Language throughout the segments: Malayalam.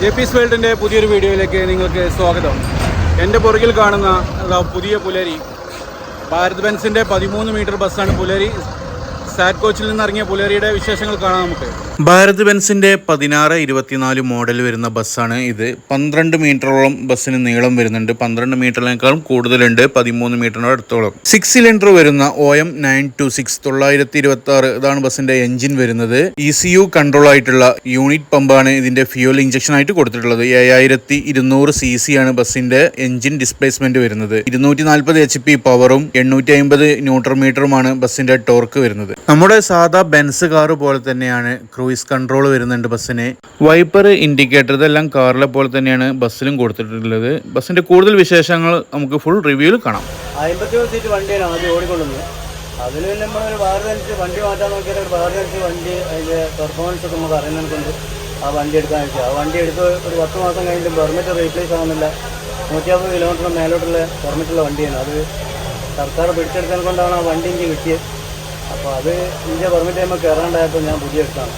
ജെപീസ് വേൾഡിൻ്റെ പുതിയൊരു വീഡിയോയിലേക്ക് നിങ്ങൾക്ക് സ്വാഗതം. എൻ്റെ പുറകിൽ കാണുന്ന പുതിയ പുലരി ഭാരത് ബെൻസിൻ്റെ 13 മീറ്റർ ബസ്സാണ് പുലരി. സാറ്റ് കോച്ചിൽ നിന്ന് ഇറങ്ങിയ പുലരിയുടെ വിശേഷങ്ങൾ കാണാം നമുക്ക്. ഭാരത് ബെൻസിൻ്റെ 1624 മോഡൽ വരുന്ന ബസ്സാണ് ഇത്. 12 മീറ്ററോളം ബസ്സിന് നീളം വരുന്നുണ്ട്. 12 മീറ്ററിനേക്കാളും കൂടുതലുണ്ട്, 13 മീറ്ററിനോട് അടുത്തോളം. 6 സിലിണ്ടർ വരുന്ന OM 926 926 ഇതാണ് ബസ്സിന്റെ എഞ്ചിൻ വരുന്നത്. ECU കൺട്രോൾ ആയിട്ടുള്ള യൂണിറ്റ് പമ്പാണ് ഇതിന്റെ ഫ്യൂൽ ഇഞ്ചക്ഷൻ ആയിട്ട് കൊടുത്തിട്ടുള്ളത്. 7200 cc ആണ് ബസ്സിന്റെ എഞ്ചിൻ ഡിസ്പ്ലേസ്മെന്റ് വരുന്നത്. 240 HP പവറും 850 ന്യൂട്രൺ മീറ്ററുമാണ് ബസ്സിന്റെ ടോർക്ക് വരുന്നത്. നമ്മുടെ സാധാ ബെൻസ് കാർ പോലെ തന്നെയാണ് ക്രൂയിസ് കൺട്രോൾ വരുന്നുണ്ട് ബസ്സിന്. വൈപ്പർ, ഇൻഡിക്കേറ്റർ ഇതെല്ലാം കാറിലെ പോലെ തന്നെയാണ് ബസ്സിലും കൊടുത്തിട്ടുള്ളത്. ബസ്സിന്റെ കൂടുതൽ വിശേഷങ്ങൾ നമുക്ക് ഫുൾ റിവ്യൂവിൽ കാണാം. 57 സീറ്റ് വണ്ടിയാണ് ആദ്യം ഓടിക്കൊള്ളുന്നത്. അതിൽ നമ്മളൊരു ഭാരതനുസരിച്ച് വണ്ടി മാറ്റാൻ നോക്കിയാൽ ഒരു ഭാരതനുസരിച്ച് വണ്ടി അതിൻ്റെ പെർഫോമൻസ് ഒക്കെ നമുക്ക് അറിയുന്നത് കൊണ്ട് ആ വണ്ടി എടുക്കാൻ വെച്ചാൽ ആ വണ്ടി എടുത്ത് ഒരു 10 മാസം കഴിഞ്ഞിട്ട് പെർമിറ്റ് റീപ്ലേസ് ആവുന്നില്ല. 150 കിലോമീറ്റർ മേലോട്ടുള്ള പെർമിറ്റുള്ള വണ്ടിയാണ്. അത് സർക്കാർ പിടിച്ചെടുത്തത് കൊണ്ടാണ് ആ വണ്ടി എനിക്ക് കിട്ടിയത്. അപ്പോൾ അത് ഇന്ത്യ പെർമിറ്റ് ചെയ്യുമ്പോൾ കയറാണ്ടായപ്പോൾ ഞാൻ പുതിയ എടുത്താണ്.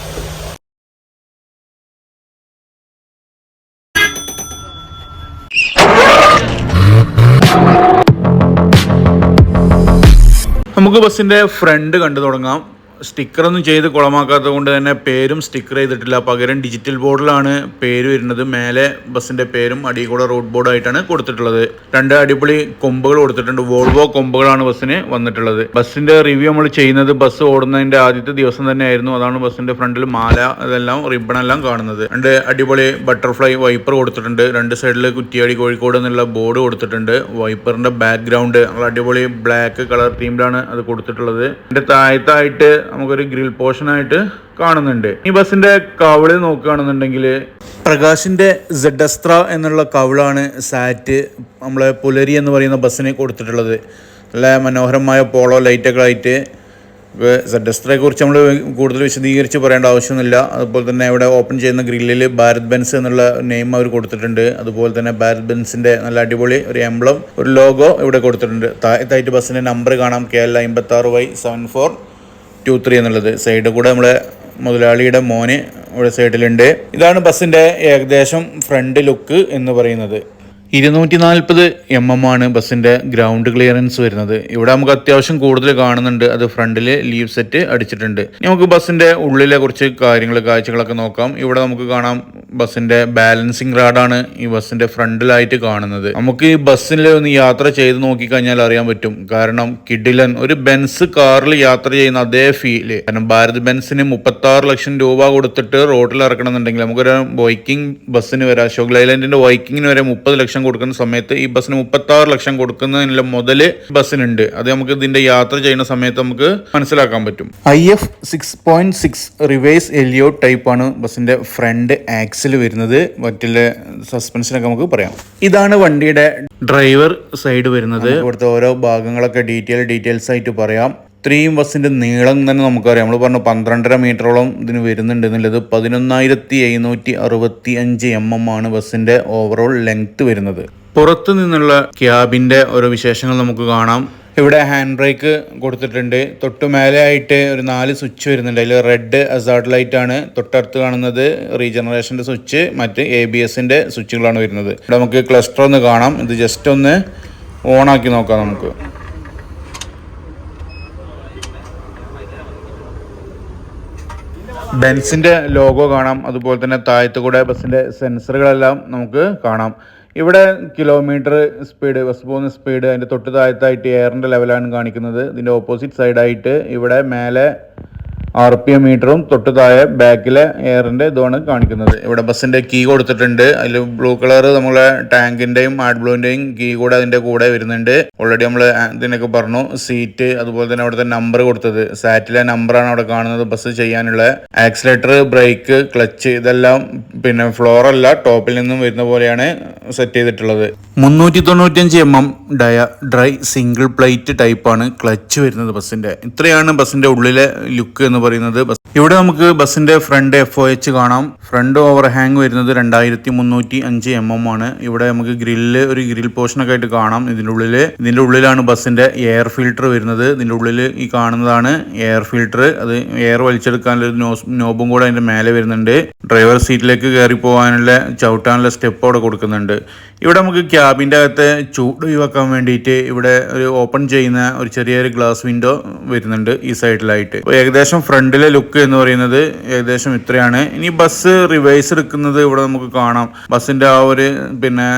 നമുക്ക് ബസ്സിന്റെ ഫ്രണ്ട് കണ്ടു തുടങ്ങാം. സ്റ്റിക്കറൊന്നും ചെയ്ത് കുളമാക്കാത്തത് കൊണ്ട് തന്നെ പേരും സ്റ്റിക്കർ ചെയ്തിട്ടില്ല. പകരം ഡിജിറ്റൽ ബോർഡിലാണ് പേര് വരുന്നത്. മേലെ ബസ്സിന്റെ പേരും അടിയിൽ കൂടെ റോഡ് ബോർഡായിട്ടാണ് കൊടുത്തിട്ടുള്ളത്. 2 അടിപൊളി കൊമ്പുകൾ കൊടുത്തിട്ടുണ്ട്. വോൾവോ കൊമ്പുകളാണ് ബസ്സിന് വന്നിട്ടുള്ളത്. ബസ്സിന്റെ റിവ്യൂ നമ്മൾ ചെയ്യുന്നത് ബസ് ഓടുന്നതിന്റെ ആദ്യത്തെ ദിവസം തന്നെ ആയിരുന്നു. അതാണ് ബസ്സിന്റെ ഫ്രണ്ടിൽ മാല അതെല്ലാം റിബൺ എല്ലാം കാണുന്നത്. 2 അടിപൊളി ബട്ടർഫ്ലൈ വൈപ്പർ കൊടുത്തിട്ടുണ്ട്. 2 സൈഡിൽ കുറ്റിയാടി കോഴിക്കോട് എന്നുള്ള ബോർഡ് കൊടുത്തിട്ടുണ്ട്. വൈപ്പറിന്റെ ബാക്ക്ഗ്രൗണ്ട് അടിപൊളി ബ്ലാക്ക് കളർ തീമിലാണ് അത് കൊടുത്തിട്ടുള്ളത്. അതിന്റെ താഴത്തായിട്ട് നമുക്കൊരു ഗ്രിൽ പോർഷൻ ആയിട്ട് കാണുന്നുണ്ട്. ഈ ബസ്സിന്റെ കവിള് നോക്കുകയാണെന്നുണ്ടെങ്കിൽ പ്രകാശിന്റെ സെഡസ്ത്ര എന്നുള്ള കവിളാണ് സാറ്റ് നമ്മളെ പുലരി എന്ന് പറയുന്ന ബസ്സിന് കൊടുത്തിട്ടുള്ളത്. നല്ല മനോഹരമായ പോളോ ലൈറ്റൊക്കെ ആയിട്ട്. സെഡസ്ത്രയെ കുറിച്ച് നമ്മൾ കൂടുതൽ വിശദീകരിച്ച് പറയേണ്ട ആവശ്യമൊന്നുമില്ല. അതുപോലെ തന്നെ ഇവിടെ ഓപ്പൺ ചെയ്യുന്ന ഗ്രില്ലിൽ ഭാരത് ബെൻസ് എന്നുള്ള നെയിം അവർ കൊടുത്തിട്ടുണ്ട്. അതുപോലെ തന്നെ ഭാരത് ബെൻസിന്റെ നല്ല അടിപൊളി ഒരു എംബ്ലം, ഒരു ലോഗോ ഇവിടെ കൊടുത്തിട്ടുണ്ട്. താഴത്തായിട്ട് ബസ്സിന്റെ നമ്പർ കാണാം, KL 56Y7423 എന്നുള്ളത്. സൈഡിൽ കൂടെ നമ്മളെ മുതലാളിയുടെ മോന് ഇവിടെ സൈഡിലുണ്ട്. ഇതാണ് ബസ്സിന്റെ ഏകദേശം ഫ്രണ്ട് ലുക്ക് എന്ന് പറയുന്നത്. 240 mm ആണ് ബസ്സിന്റെ ഗ്രൗണ്ട് ക്ലിയറൻസ് വരുന്നത്. ഇവിടെ നമുക്ക് അത്യാവശ്യം കൂടുതൽ കാണുന്നുണ്ട്. അത് ഫ്രണ്ടിൽ ലീവ് സെറ്റ് അടിച്ചിട്ടുണ്ട്. നമുക്ക് ബസ്സിന്റെ ഉള്ളിലെ കുറച്ച് കാഴ്ചകളൊക്കെ നോക്കാം. ഇവിടെ നമുക്ക് കാണാം ബസ്സിന്റെ ബാലൻസിങ് റാഡാണ് ഈ ബസ്സിന്റെ ഫ്രണ്ടിലായിട്ട് കാണുന്നത്. നമുക്ക് ഈ ബസ്സിൽ ഒന്ന് യാത്ര ചെയ്ത് നോക്കിക്കഴിഞ്ഞാൽ അറിയാൻ പറ്റും. കാരണം കിഡിലൻ ഒരു ബെൻസ് കാറിൽ യാത്ര ചെയ്യുന്ന അതേ ഫീല്. കാരണം ഭാരത് ബെൻസിന് 36 ലക്ഷം രൂപ കൊടുത്തിട്ട് റോഡിൽ ഇറക്കണമെന്നുണ്ടെങ്കിൽ നമുക്കൊരു വൈക്കിംഗ് ബസ്സിന് വരെ, അശോക് ലൈലൻഡിന്റെ വൈക്കിങ്ങിന് വരെ 30 ലക്ഷം കൊടുക്കുന്ന സമയത്ത് ഈ ബസ്സിന് 36 ലക്ഷം കൊടുക്കുന്നതിനുള്ള മുതല് ബസ്സിനുണ്ട്. അത് നമുക്ക് ഇതിന്റെ യാത്ര ചെയ്യുന്ന സമയത്ത് നമുക്ക് മനസ്സിലാക്കാൻ പറ്റും. IF 6.6 റിവേഴ്സ് എലിയോ ടൈപ്പ് ആണ് ബസ്സിന്റെ ഫ്രണ്ട് ആക്സിൽ വരുന്നത്. മറ്റുള്ള സസ്പെൻഷനൊക്കെ നമുക്ക് പറയാം. ഇതാണ് വണ്ടിയുടെ ഡ്രൈവർ സൈഡ് വരുന്നത്. ഇവിടുത്തെ ഓരോ ഭാഗങ്ങളൊക്കെ ഡീറ്റെയിൽസ് ആയിട്ട് പറയാം. ഇത്രയും ബസ്സിന്റെ നീളം തന്നെ നമുക്കറിയാം. നമ്മൾ പറഞ്ഞു 12.5 മീറ്ററോളം ഇതിന് വരുന്നുണ്ട് എന്നുള്ളത്. 11765 mm ആണ് ബസ്സിന്റെ ഓവറോൾ ലെങ്ത് വരുന്നത്. പുറത്തു നിന്നുള്ള ക്യാബിന്റെ ഓരോ വിശേഷങ്ങൾ നമുക്ക് കാണാം. ഇവിടെ ഹാൻഡ് ബ്രേക്ക് കൊടുത്തിട്ടുണ്ട്. തൊട്ടു മേലെ ആയിട്ട് ഒരു 4 സ്വിച്ച് വരുന്നുണ്ട്. അതിൽ റെഡ് ഹസാർഡ് ലൈറ്റ് ആണ്. തൊട്ടടുത്ത് കാണുന്നത് റീജനറേഷന്റെ സ്വിച്ച്, മറ്റ് ABSന്റെ സ്വിച്ചുകളാണ് വരുന്നത്. ഇവിടെ നമുക്ക് ക്ലസ്റ്റർ ഒന്ന് കാണാം. ഇത് ജസ്റ്റ് ഒന്ന് ഓൺ ആക്കി നോക്കാം നമുക്ക്. ബെൻസിന്റെ ലോഗോ കാണാം. അതുപോലെ തന്നെ താഴത്ത് കൂടെ ബസ്സിന്റെ സെൻസറുകളെല്ലാം നമുക്ക് കാണാം. ഇവിടെ കിലോമീറ്റർ സ്പീഡ്, ബസ് പോകുന്ന സ്പീഡ്, അതിൻ്റെ തൊട്ട് താഴത്തായിട്ട് എയറിൻ്റെ ലെവലാണ് കാണിക്കുന്നത്. ഇതിൻ്റെ ഓപ്പോസിറ്റ് സൈഡായിട്ട് ഇവിടെ മേലെ RPM മീറ്ററും തൊട്ട് താഴെ ബാക്കിലെ എയറിൻ്റെ ഇതാണ് കാണിക്കുന്നത്. ഇവിടെ ബസ്സിൻ്റെ കീ കൊടുത്തിട്ടുണ്ട്. അതിൽ ബ്ലൂ കളർ നമ്മളെ ടാങ്കിൻ്റെയും ആഡ്ബ്ലൂവിൻ്റെയും കീ കൂടെ അതിൻ്റെ കൂടെ വരുന്നുണ്ട്. ഓൾറെഡി നമ്മൾ ഇതിനൊക്കെ പറഞ്ഞു. സീറ്റ്, അതുപോലെ തന്നെ അവിടുത്തെ നമ്പർ കൊടുത്തത് സാറ്റിലെ നമ്പറാണ് അവിടെ കാണുന്നത്. ബസ് ചെയ്യാനുള്ള ആക്സിലേറ്റർ, ബ്രേക്ക്, ക്ലച്ച് ഇതെല്ലാം പിന്നെ ഫ്ലോറല്ല ടോപ്പിൽ നിന്നും വരുന്ന പോലെയാണ് സെറ്റ് ചെയ്തിട്ടുള്ളത്. 395 mm ഡ്രൈ സിംഗിൾ പ്ലേറ്റ് ടൈപ്പാണ് ക്ലച്ച് വരുന്നത് ബസ്സിന്റെ. ഇത്രയാണ് ബസ്സിന്റെ ഉള്ളിലെ ലുക്ക് എന്ന് പറയുന്നത്. ഇവിടെ നമുക്ക് ബസ്സിന്റെ ഫ്രണ്ട് FOH കാണാം. ഫ്രണ്ട് ഓവർ ഹാങ് വരുന്നത് 2305 mm ആണ്. ഇവിടെ നമുക്ക് ഒരു ഗ്രിൽ പോർഷനൊക്കെ ആയിട്ട് കാണാം. ഇതിന്റെ ഉള്ളിലാണ് ബസ്സിന്റെ എയർ ഫിൽട്ടർ വരുന്നത്. ഇതിന്റെ ഉള്ളിൽ ഈ കാണുന്നതാണ് എയർ ഫിൽട്ടർ. അത് എയർ വലിച്ചെടുക്കാനുള്ള ഒരു നോബും കൂടെ അതിന്റെ മേലെ വരുന്നുണ്ട്. ഡ്രൈവർ സീറ്റിലേക്ക് കയറി പോകാനുള്ള ചവിട്ടാനുള്ള സ്റ്റെപ്പ് അവിടെ കൊടുക്കുന്നുണ്ട്. ഇവിടെ നമുക്ക് ക്യാബിൻ്റെ അകത്തെ ചൂട് ഒഴിവാക്കാൻ വേണ്ടിയിട്ട് ഇവിടെ ഒരു ഓപ്പൺ ചെയ്യുന്ന ഒരു ചെറിയൊരു ഗ്ലാസ് വിൻഡോ വരുന്നുണ്ട് ഈ സൈഡിലായിട്ട്. ഏകദേശം ഫ്രണ്ടിലെ ലുക്ക് എന്ന് പറയുന്നത് ഏകദേശം ഇത്രയാണ്. ഇനി ബസ് റിവേഴ്സ് എടുക്കുന്നത് ഇവിടെ നമുക്ക് കാണാം. ബസ്സിന്റെ ആ ഒരു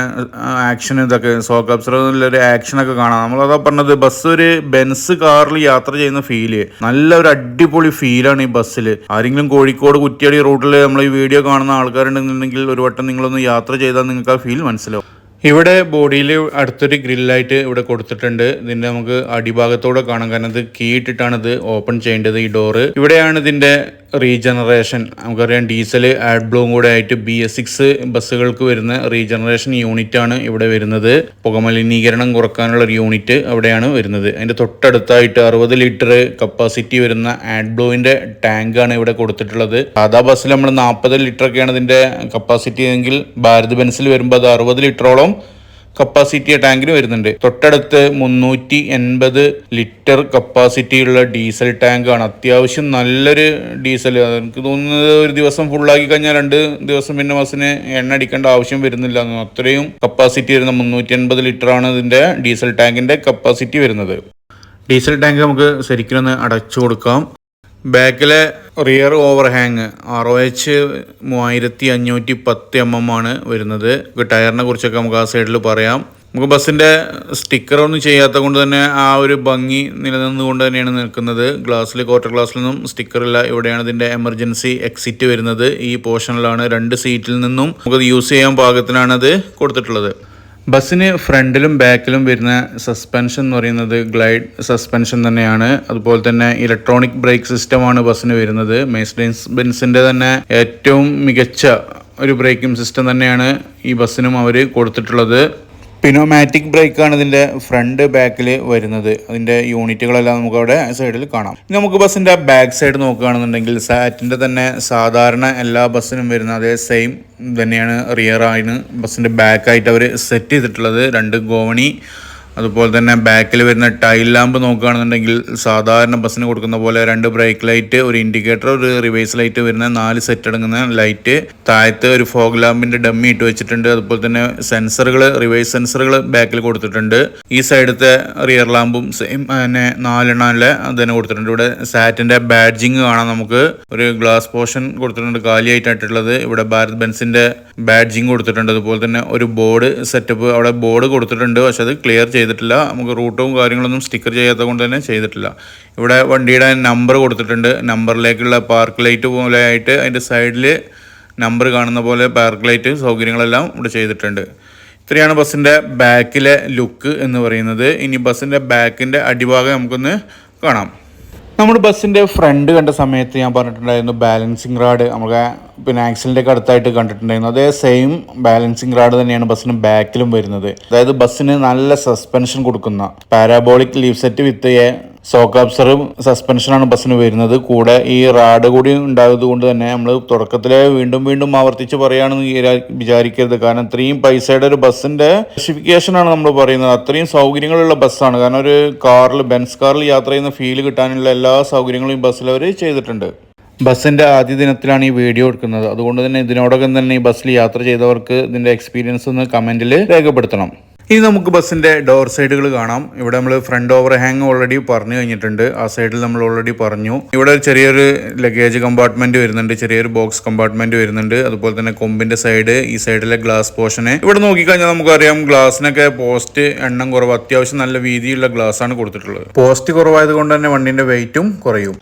ആക്ഷൻ ഇതൊക്കെ സോക്ക് അബ്സർവറിലൊരു ആക്ഷനൊക്കെ കാണാം. നമ്മളതാ പറഞ്ഞത്, ബസ് ഒരു ബെൻസ് കാറിൽ യാത്ര ചെയ്യുന്ന ഫീല്, നല്ല ഒരു അടിപൊളി ഫീലാണ് ഈ ബസ്സിൽ. ആരെങ്കിലും കോഴിക്കോട് കുറ്റ്യാടി റൂട്ടിൽ നമ്മൾ ഈ വീഡിയോ കാണുന്ന ആൾക്കാരുണ്ടെന്നുണ്ടെങ്കിൽ ഒരു വട്ടം നിങ്ങളൊന്ന് യാത്ര ചെയ്താൽ നിങ്ങൾക്ക് ആ ഫീൽ മനസ്സിലാവും. ഇവിടെ ബോഡിയിൽ അടുത്തൊരു ഗ്രില്ലായിട്ട് ഇവിടെ കൊടുത്തിട്ടുണ്ട്. ഇതിന്റെ നമുക്ക് അടിഭാഗത്തോടെ കാണാം, കാരണം ഇത് കീ ഇട്ടിട്ടാണ് ഇത് ഓപ്പൺ ചെയ്യേണ്ടത് ഈ ഡോറ്. ഇവിടെയാണ് ഇതിന്റെ റീജനറേഷൻ. നമുക്കറിയാം ഡീസൽ ആഡ് ബ്ലോവും കൂടെ ആയിട്ട് BS6 ബസ്സുകൾക്ക് വരുന്ന റീജനറേഷൻ യൂണിറ്റ് ആണ് ഇവിടെ വരുന്നത്. പുകമലിനീകരണം കുറക്കാനുള്ള ഒരു യൂണിറ്റ് അവിടെയാണ് വരുന്നത്. അതിന്റെ തൊട്ടടുത്തായിട്ട് 60 ലിറ്റർ കപ്പാസിറ്റി വരുന്ന ആഡ് ബ്ലോവിന്റെ ടാങ്ക് ആണ് ഇവിടെ കൊടുത്തിട്ടുള്ളത്. സാധാ ബസ്സിൽ നമ്മൾ 40 ലിറ്റർ ഒക്കെയാണ് ഇതിന്റെ കപ്പാസിറ്റി എങ്കിൽ ഭാരത് ബെൻസിൽ വരുമ്പോൾ അത് 60 ലിറ്ററോളം കപ്പാസിറ്റി ടാങ്കിന് വരുന്നുണ്ട്. തൊട്ടടുത്ത് 380 ലിറ്റർ കപ്പാസിറ്റിയുള്ള ഡീസൽ ടാങ്കാണ്. അത്യാവശ്യം നല്ലൊരു ഡീസൽ. എനിക്ക് തോന്നുന്നത് ഒരു ദിവസം ഫുള്ളാക്കി കഴിഞ്ഞാൽ 2 ദിവസം പിന്നെ ബസ്സിന് എണ്ണ അടിക്കേണ്ട ആവശ്യം വരുന്നില്ല. അത്രയും കപ്പാസിറ്റി വരുന്ന 380 ലിറ്ററാണ് ഇതിന്റെ ഡീസൽ ടാങ്കിന്റെ കപ്പാസിറ്റി വരുന്നത്. ഡീസൽ ടാങ്ക് നമുക്ക് ശരിക്കും ഒന്ന് അടച്ചു കൊടുക്കാം. ബാക്കിലെ rear over hang ROH 3510 mm ആണ് വരുന്നത്. ടയറിനെ കുറിച്ചൊക്കെ നമുക്ക് ആ സൈഡിൽ പറയാം. നമുക്ക് ബസ്സിന്റെ സ്റ്റിക്കർ ഒന്നും ചെയ്യാത്ത കൊണ്ട് തന്നെ ആ ഒരു ഭംഗി നിലനിന്നുകൊണ്ട് തന്നെയാണ് നിൽക്കുന്നത്. ക്വാർട്ടർ ഗ്ലാസ്സിലൊന്നും സ്റ്റിക്കർ ഇല്ല. ഇവിടെയാണ് ഇതിന്റെ എമർജൻസി എക്സിറ്റ് വരുന്നത്. ഈ പോർഷനിലാണ് 2 സീറ്റിൽ നിന്നും നമുക്ക് യൂസ് ചെയ്യാൻ പാകത്തിനാണ് അത് കൊടുത്തിട്ടുള്ളത്. ബസ്സിന് ഫ്രണ്ടിലും ബാക്കിലും വരുന്ന സസ്പെൻഷൻ എന്ന് പറയുന്നത് ഗ്ലൈഡ് സസ്പെൻഷൻ തന്നെയാണ്. അതുപോലെ തന്നെ ഇലക്ട്രോണിക് ബ്രേക്ക് സിസ്റ്റമാണ് ബസ്സിന് വരുന്നത്. മെഴ്സിഡീസ് ബെൻസിന്റെ തന്നെ ഏറ്റവും മികച്ച ഒരു ബ്രേക്കിംഗ് സിസ്റ്റം തന്നെയാണ് ഈ ബസ്സിനും അവർ കൊടുത്തിട്ടുള്ളത്. പിനോമാറ്റിക് ബ്രേക്കാണ് ഇതിൻ്റെ ഫ്രണ്ട് ബാക്കിൽ വരുന്നത്. അതിൻ്റെ യൂണിറ്റുകളെല്ലാം നമുക്ക് അവിടെ സൈഡിൽ കാണാം. ഇനി നമുക്ക് ബസ്സിൻ്റെ ബാക്ക് സൈഡ് നോക്കുകയാണെന്നുണ്ടെങ്കിൽ സാറ്റിൻ്റെ തന്നെ സാധാരണ എല്ലാ ബസ്സിനും വരുന്ന അതേ സെയിം തന്നെയാണ് റിയർ ആണ് ബസ്സിൻ്റെ ബാക്കായിട്ട് അവർ സെറ്റ് ചെയ്തിട്ടുള്ളത്. 2 ഗോവണി, അതുപോലെ തന്നെ ബാക്കിൽ വരുന്ന ടൈൽ ലാമ്പ് നോക്കുകയാണെന്നുണ്ടെങ്കിൽ സാധാരണ ബസ്സിന് കൊടുക്കുന്ന പോലെ 2 ബ്രേക്ക് ലൈറ്റ്, ഒരു ഇൻഡിക്കേറ്റർ, ഒരു റിവേഴ്സ് ലൈറ്റ് വരുന്ന 4 സെറ്റ് അടങ്ങുന്ന ലൈറ്റ്. താഴത്ത് ഒരു ഫോഗ് ലാമ്പിന്റെ ഡമ്മി ഇട്ട് വെച്ചിട്ടുണ്ട്. അതുപോലെ തന്നെ സെൻസറുകൾ, റിവേഴ്സ് സെൻസറുകൾ ബാക്കിൽ കൊടുത്തിട്ടുണ്ട്. ഈ സൈഡത്തെ റിയർ ലാമ്പും സെയിം തന്നെ 4 എണ്ണല്ലേ അത് തന്നെ കൊടുത്തിട്ടുണ്ട്. ഇവിടെ സാറ്റിന്റെ ബാഡ്ജിങ് കാണാം. നമുക്ക് ഒരു ഗ്ലാസ് പോർഷൻ കൊടുത്തിട്ടുണ്ട് കാലിയായിട്ടുള്ളത്. ഇവിടെ ഭാരത് ബെൻസിന്റെ ബാഡ്ജിങ് കൊടുത്തിട്ടുണ്ട്. അതുപോലെ തന്നെ ഒരു ബോർഡ് സെറ്റപ്പ് അവിടെ ബോർഡ് കൊടുത്തിട്ടുണ്ട്. പക്ഷെ അത് ക്ലിയർ ചെയ്തിട്ടില്ല. നമുക്ക് റൂട്ടും കാര്യങ്ങളൊന്നും സ്റ്റിക്കർ ചെയ്യാത്ത കൊണ്ട് തന്നെ ചെയ്തിട്ടില്ല. ഇവിടെ വണ്ടിയുടെ നമ്പർ കൊടുത്തിട്ടുണ്ട്. നമ്പറിലേക്കുള്ള പാർക്ക് ലൈറ്റ് പോലെ ആയിട്ട് അതിൻ്റെ സൈഡിൽ നമ്പർ കാണുന്ന പോലെ പാർക്ക് ലൈറ്റ് സൗകര്യങ്ങളെല്ലാം ഇവിടെ ചെയ്തിട്ടുണ്ട്. ഇത്രയാണ് ബസ്സിൻ്റെ ബാക്കിലെ ലുക്ക് എന്ന് പറയുന്നത്. ഇനി ബസ്സിൻ്റെ ബാക്കിൻ്റെ അടിഭാഗം നമുക്കൊന്ന് കാണാം. നമ്മൾ ബസ്സിൻ്റെ ഫ്രണ്ട് കണ്ട സമയത്ത് ഞാൻ പറഞ്ഞിട്ടുണ്ടായിരുന്നു ബാലൻസിങ് റാഡ് നമുക്ക് ആക്സിലിൻ്റെ ഒക്കെ അടുത്തായിട്ട് കണ്ടിട്ടുണ്ടായിരുന്നു. അതേ സെയിം ബാലൻസിങ് റാഡ് തന്നെയാണ് ബസ്സിന് ബാക്കിലും വരുന്നത്. അതായത് ബസ്സിന് നല്ല സസ്പെൻഷൻ കൊടുക്കുന്ന parabolic leaf set with shock absorber സസ്പെൻഷനാണ് ബസ്സിന് വരുന്നത്. കൂടെ ഈ റാഡ് കൂടി ഉണ്ടായത് കൊണ്ട് തന്നെ നമ്മൾ തുടക്കത്തിലെ വീണ്ടും ആവർത്തിച്ച് പറയുകയാണെന്ന് വിചാരിക്കരുത്. കാരണം ഇത്രയും പൈസയുടെ ഒരു ബസ്സിന്റെ സ്പെസിഫിക്കേഷനാണ് നമ്മൾ പറയുന്നത്. അത്രയും സൗകര്യങ്ങളുള്ള ബസ്സാണ്. കാരണം ഒരു ബെൻസ് കാറിൽ യാത്ര ചെയ്യുന്ന ഫീൽ കിട്ടാനുള്ള എല്ലാ സൗകര്യങ്ങളും ഈ ബസ്സിൽ അവർ ചെയ്തിട്ടുണ്ട്. ബസ്സിൻ്റെ ആദ്യ ദിനത്തിലാണ് ഈ വീഡിയോ എടുക്കുന്നത്. അതുകൊണ്ട് തന്നെ ഇതിനോടകം തന്നെ ഈ ബസ്സിൽ യാത്ര ചെയ്തവർക്ക് ഇതിൻ്റെ എക്സ്പീരിയൻസ് ഒന്ന് കമൻറ്റിൽ രേഖപ്പെടുത്തണം. ഇനി നമുക്ക് ബസ്സിൻ്റെ ഡോർ സൈഡുകൾ കാണാം. ഇവിടെ നമ്മൾ ഫ്രണ്ട് ഓവർ ഹാങ് ഓൾറെഡി പറഞ്ഞു കഴിഞ്ഞിട്ടുണ്ട്. ആ സൈഡിൽ നമ്മൾ ഓൾറെഡി പറഞ്ഞു. ഇവിടെ ചെറിയൊരു ലഗേജ് കമ്പാർട്ട്മെന്റ് വരുന്നുണ്ട്, ചെറിയൊരു ബോക്സ് കമ്പാർട്ട്മെന്റ് വരുന്നുണ്ട്. അതുപോലെ തന്നെ കൊമ്പിന്റെ സൈഡ്, ഈ സൈഡിലെ ഗ്ലാസ് പോർഷന് ഇവിടെ നോക്കിക്കഴിഞ്ഞാൽ നമുക്കറിയാം ഗ്ലാസിനൊക്കെ പോസ്റ്റ് എണ്ണം കുറവ്, അത്യാവശ്യം നല്ല വീതിയുള്ള ഗ്ലാസ് ആണ് കൊടുത്തിട്ടുള്ളത്. പോസ്റ്റ് കുറവായത് കൊണ്ട് തന്നെ വണ്ടിന്റെ വെയിറ്റും കുറയും.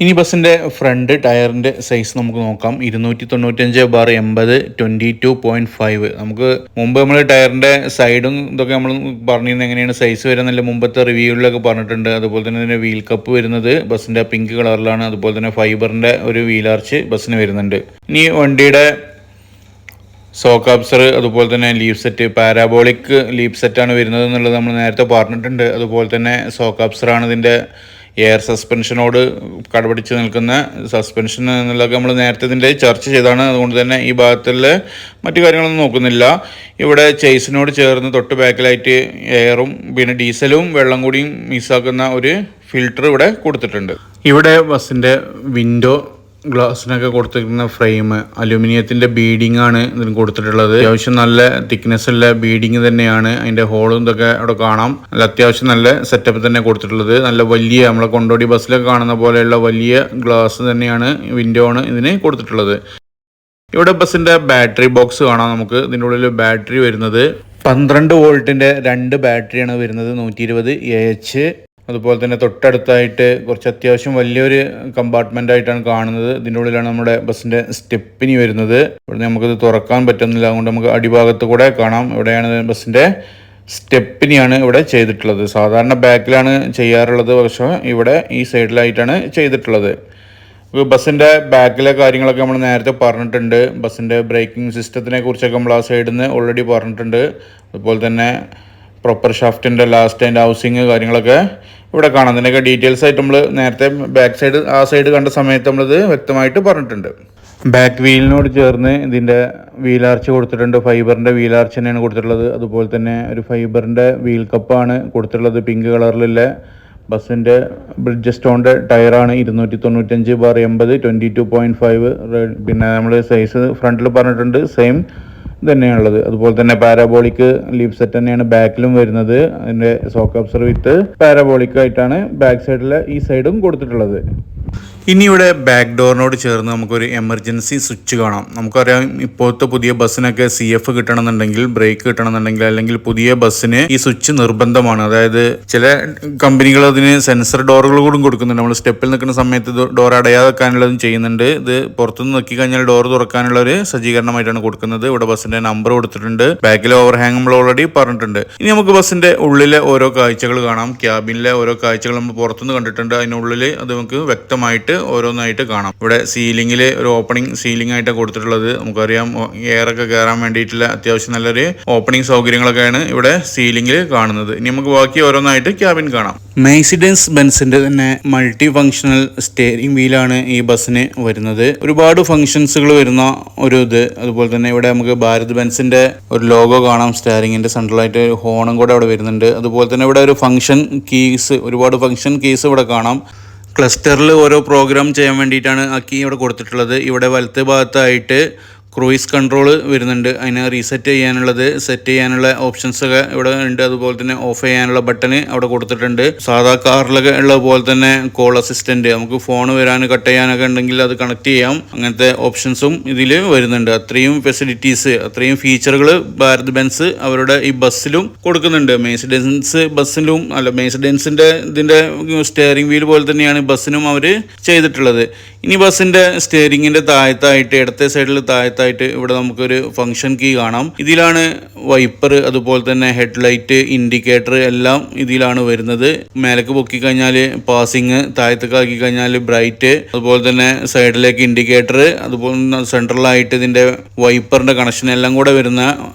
ഇനി ബസ്സിൻ്റെ ഫ്രണ്ട് ടയറിൻ്റെ സൈസ് നമുക്ക് നോക്കാം. 295/80 22.5. നമുക്ക് മുമ്പ് നമ്മൾ ടയറിൻ്റെ സൈഡും ഇതൊക്കെ നമ്മൾ പറഞ്ഞിരുന്നത് എങ്ങനെയാണ് സൈസ് വരുന്നില്ല മുമ്പത്തെ റിവ്യൂകളിലൊക്കെ പറഞ്ഞിട്ടുണ്ട്. അതുപോലെ തന്നെ ഇതിൻ്റെ വീൽ കപ്പ് വരുന്നത് ബസ്സിൻ്റെ പിങ്ക് കളറിലാണ്. അതുപോലെ തന്നെ ഫൈബറിൻ്റെ ഒരു വീലാർച്ച് ബസ്സിന് വരുന്നുണ്ട്. ഇനി വണ്ടിയുടെ സോക്ക് അബ്സർ, അതുപോലെ തന്നെ ലീഫ് സെറ്റ്, പാരാബോളിക് ലീഫ് സെറ്റാണ് വരുന്നത് എന്നുള്ളത് നമ്മൾ നേരത്തെ പറഞ്ഞിട്ടുണ്ട്. അതുപോലെ തന്നെ സോക്ക് അബ്സറാണ് ഇതിൻ്റെ എയർ സസ്പെൻഷനോട് കടപിടിച്ച് നിൽക്കുന്ന സസ്പെൻഷൻ എന്നുള്ളതൊക്കെ നമ്മൾ നേരത്തെ ഇതിൻ്റെ ചർച്ച ചെയ്താണ്. അതുകൊണ്ട് തന്നെ ഈ ഭാഗത്തുള്ള മറ്റു കാര്യങ്ങളൊന്നും നോക്കുന്നില്ല. ഇവിടെ ചേസിനോട് ചേർന്ന് തൊട്ട് ബാക്കിലായിട്ട് എയറും പിന്നെ ഡീസലും വെള്ളം കൂടിയും മിക്സാക്കുന്ന ഒരു ഫിൽറ്റർ ഇവിടെ കൊടുത്തിട്ടുണ്ട്. ഇവിടെ ബസ്സിൻ്റെ വിൻഡോ ഗ്ലാസിനൊക്കെ കൊടുത്തിരിക്കുന്ന ഫ്രെയിം അലൂമിനിയത്തിൻ്റെ ബീഡിംഗ് ആണ് ഇതിന് കൊടുത്തിട്ടുള്ളത്. അത്യാവശ്യം നല്ല തിക്നെസ് ഉള്ള ബീഡിങ് തന്നെയാണ്. അതിൻ്റെ ഹോളും ഇതൊക്കെ അവിടെ കാണാം. നല്ല അത്യാവശ്യം നല്ല സെറ്റപ്പ് തന്നെ കൊടുത്തിട്ടുള്ളത്. നല്ല വലിയ നമ്മളെ കൊണ്ടോടി ബസ്സിലൊക്കെ കാണുന്ന പോലെയുള്ള വലിയ ഗ്ലാസ് തന്നെയാണ് വിൻഡോ ആണ് ഇതിന് കൊടുത്തിട്ടുള്ളത്. ഇവിടെ ബസ്സിൻ്റെ ബാറ്ററി ബോക്സ് കാണാം നമുക്ക്. ഇതിൻ്റെ ഉള്ളിൽ ബാറ്ററി വരുന്നത് 12 വോൾട്ടിൻ്റെ 2 ബാറ്ററിയാണ് വരുന്നത്, 120 AH. അതുപോലെ തന്നെ തൊട്ടടുത്തായിട്ട് കുറച്ച് അത്യാവശ്യം വലിയൊരു കമ്പാർട്ട്മെൻ്റ് ആയിട്ടാണ് കാണുന്നത്. ഇതിൻ്റെ ഉള്ളിലാണ് നമ്മുടെ ബസ്സിൻ്റെ സ്റ്റെപ്പിനി വരുന്നത്. ഇവിടെ നമുക്കിത് തുറക്കാൻ പറ്റുന്നില്ല, അതുകൊണ്ട് നമുക്ക് അടിഭാഗത്ത് കൂടെ കാണാം. ഇവിടെയാണ് ബസ്സിൻ്റെ സ്റ്റെപ്പിനിയാണ് ഇവിടെ ചെയ്തിട്ടുള്ളത്. സാധാരണ ബാക്കിലാണ് ചെയ്യാറുള്ളത്, പക്ഷേ ഇവിടെ ഈ സൈഡിലായിട്ടാണ് ചെയ്തിട്ടുള്ളത്. ബസ്സിൻ്റെ ബാക്കിലെ കാര്യങ്ങളൊക്കെ നമ്മൾ നേരത്തെ പറഞ്ഞിട്ടുണ്ട്. ബസ്സിൻ്റെ ബ്രേക്കിംഗ് സിസ്റ്റത്തിനെ കുറിച്ചൊക്കെ നമ്മൾ ആ സൈഡിൽ നിന്ന് ഓൾറെഡി പറഞ്ഞിട്ടുണ്ട്. അതുപോലെ തന്നെ പ്രോപ്പർ ഷാഫ്റ്റിൻ്റെ ലാസ്റ്റ് ആൻഡ് ഹൗസിങ് കാര്യങ്ങളൊക്കെ ഇവിടെ കാണാം. ഇതിൻ്റെയൊക്കെ ഡീറ്റെയിൽസ് ആയിട്ട് നമ്മൾ നേരത്തെ ബാക്ക് സൈഡ് ആ സൈഡ് കണ്ട സമയത്ത് നമ്മളിത് വ്യക്തമായിട്ട് പറഞ്ഞിട്ടുണ്ട്. ബാക്ക് വീലിനോട് ചേർന്ന് ഇതിൻ്റെ വീലാർച്ച് കൊടുത്തിട്ടുണ്ട്. ഫൈബറിൻ്റെ വീലാർച്ച് തന്നെയാണ് കൊടുത്തിട്ടുള്ളത്. അതുപോലെ തന്നെ ഒരു ഫൈബറിൻ്റെ വീൽ കപ്പാണ് കൊടുത്തിട്ടുള്ളത്, പിങ്ക് കളറിലുള്ള. ബസ്സിൻ്റെ ബ്രിഡ്ജ് സ്റ്റോണിൻ്റെ ടയറാണ് 295/80 22.5. പിന്നെ നമ്മൾ സൈസ് ഫ്രണ്ടിൽ പറഞ്ഞിട്ടുണ്ട്, സെയിം തന്നെയാണുള്ളത്. അതുപോലെ തന്നെ പാരാബോളിക് ലീഫ് സെറ്റ് തന്നെയാണ് ബാക്കിലും വരുന്നത്. അതിൻ്റെ സോക്ക് അബ്സർ വിത്ത് പാരാബോളിക് ആയിട്ടാണ് ബാക്ക് സൈഡിലെ ഈ സൈഡും കൊടുത്തിട്ടുള്ളത്. ഇനി ഇവിടെ ബാക്ക് ഡോറിനോട് ചേർന്ന് നമുക്കൊരു എമർജൻസി സ്വിച്ച് കാണാം. നമുക്കറിയാം ഇപ്പോഴത്തെ പുതിയ ബസ്സിനൊക്കെ CF കിട്ടണമെന്നുണ്ടെങ്കിൽ, ബ്രേക്ക് കിട്ടണമെന്നുണ്ടെങ്കിൽ, അല്ലെങ്കിൽ പുതിയ ബസ്സിന് ഈ സ്വിച്ച് നിർബന്ധമാണ്. അതായത് ചില കമ്പനികൾ അതിന് സെൻസർ ഡോറുകൾ കൂടി കൊടുക്കുന്നുണ്ട്. നമ്മൾ സ്റ്റെപ്പിൽ നിൽക്കുന്ന സമയത്ത് ഡോർ അടയാതെ വെക്കാനുള്ളതും ചെയ്യുന്നുണ്ട്. ഇത് പുറത്തുനിന്ന് നോക്കി കഴിഞ്ഞാൽ ഡോർ തുറക്കാനുള്ള ഒരു സജ്ജീകരണമായിട്ടാണ് കൊടുക്കുന്നത്. ഇവിടെ ബസ്സിന്റെ നമ്പർ കൊടുത്തിട്ടുണ്ട്. ബാക്കിലെ ഓവർഹാങ് നമ്മൾ ഓൾറെഡി പറഞ്ഞിട്ടുണ്ട്. ഇനി നമുക്ക് ബസ്സിന്റെ ഉള്ളിലെ ഓരോ കാഴ്ചകൾ കാണാം. ക്യാബിനിലെ ഓരോ കാഴ്ചകൾ നമ്മൾ പുറത്തുനിന്ന് കണ്ടിട്ടുണ്ട്. അതിനുള്ളിൽ അത് നമുക്ക് വ്യക്തമായിട്ട് ഓരോന്നായിട്ട് കാണാം. ഇവിടെ സീലിംഗിൽ ഒരു ഓപ്പണിംഗ് സീലിംഗ് ആയിട്ട് കൊടുത്തിട്ടുള്ളത്. നമുക്കറിയാം എയറൊക്കെ കയറാൻ വേണ്ടിയിട്ടുള്ള അത്യാവശ്യം നല്ലൊരു ഓപ്പണിംഗ് സൗകര്യങ്ങളൊക്കെയാണ് ഇവിടെ സീലിംഗിൽ കാണുന്നത്. ഇനി നമുക്ക് ബാക്കി ഓരോന്നായിട്ട് ക്യാബിൻ കാണാം. മെഴ്സിഡൻസ് ബെൻസിന്റെ തന്നെ മൾട്ടി ഫങ്ഷണൽ സ്റ്റിയറിംഗ് വീലാണ് ഈ ബസ്സിന് വരുന്നത്. ഒരുപാട് ഫങ്ഷൻസുകൾ വരുന്ന ഒരു ഇത്. അതുപോലെ തന്നെ ഇവിടെ നമുക്ക് ഭാരത് ബെൻസിന്റെ ഒരു ലോഗോ കാണാം. സ്റ്റിയറിംഗിന്റെ സെൻട്രലായിട്ട് ഒരു ഹോണും കൂടെ അവിടെ വരുന്നുണ്ട്. അതുപോലെ തന്നെ ഇവിടെ ഒരു ഫങ്ഷൻ കീസ്, ഒരുപാട് ഫങ്ഷൻ കീസ് ഇവിടെ കാണാം. ക്ലസ്റ്ററിൽ ഓരോ പ്രോഗ്രാം ചെയ്യാൻ വേണ്ടിയിട്ടാണ് ആ കീ ഇവിടെ കൊടുത്തിട്ടുള്ളത്. ഇവിടെ വലത്തെ ഭാഗത്തായിട്ട് ക്രൂയിസ് കൺട്രോൾ വരുന്നുണ്ട്. അതിനെ റീസെറ്റ് ചെയ്യാനുള്ളത്, സെറ്റ് ചെയ്യാനുള്ള ഓപ്ഷൻസ് ഒക്കെ ഇവിടെ ഉണ്ട്. അതുപോലെ തന്നെ ഓഫ് ചെയ്യാനുള്ള ബട്ടൺ അവിടെ കൊടുത്തിട്ടുണ്ട്. സാധാ കാറിലൊക്കെ ഉള്ള പോലെ തന്നെ കോൾ അസിസ്റ്റന്റ്, നമുക്ക് ഫോൺ വരാൻ കട്ട് ചെയ്യാനൊക്കെ ഉണ്ടെങ്കിൽ അത് കണക്ട് ചെയ്യാം. അങ്ങനത്തെ ഓപ്ഷൻസും ഇതിൽ വരുന്നുണ്ട്. അത്രയും ഫെസിലിറ്റീസ്, അത്രയും ഫീച്ചറുകൾ ഭാരത് ബെൻസ് അവരുടെ ഈ ബസ്സിലും കൊടുക്കുന്നുണ്ട്. മെഴ്സിഡൻസ് ബസ്സിലും മെഴ്സിഡൻസിന്റെ ഇതിന്റെ സ്റ്റിയറിംഗ് വീൽ പോലെ തന്നെയാണ് ബസ്സിനും അവർ ചെയ്തിട്ടുള്ളത്. ഇനി ബസ്സിന്റെ സ്റ്റിയറിംഗിന്റെ താഴത്തായിട്ട്, ഇടത്തെ സൈഡിൽ താഴത്തായിട്ട് ഇവിടെ നമുക്കൊരു ഫംഗ്ഷൻ കീ കാണാം. ഇതിലാണ് വൈപ്പർ, അതുപോലെ തന്നെ ഹെഡ്ലൈറ്റ്, ഇൻഡിക്കേറ്റർ എല്ലാം ഇതിലാണ് വരുന്നത്. മേലേക്ക് പൊക്കി കഴിഞ്ഞാൽ പാസിങ്, താഴത്തേക്ക് ആക്കി കഴിഞ്ഞാൽ ബ്രൈറ്റ്, അതുപോലെ തന്നെ സൈഡിലേക്ക് ഇൻഡിക്കേറ്റർ, അതുപോലെ സെൻട്രലായിട്ട് ഇതിന്റെ വൈപ്പറിന്റെ കണക്ഷൻ എല്ലാം കൂടെ വരുന്ന,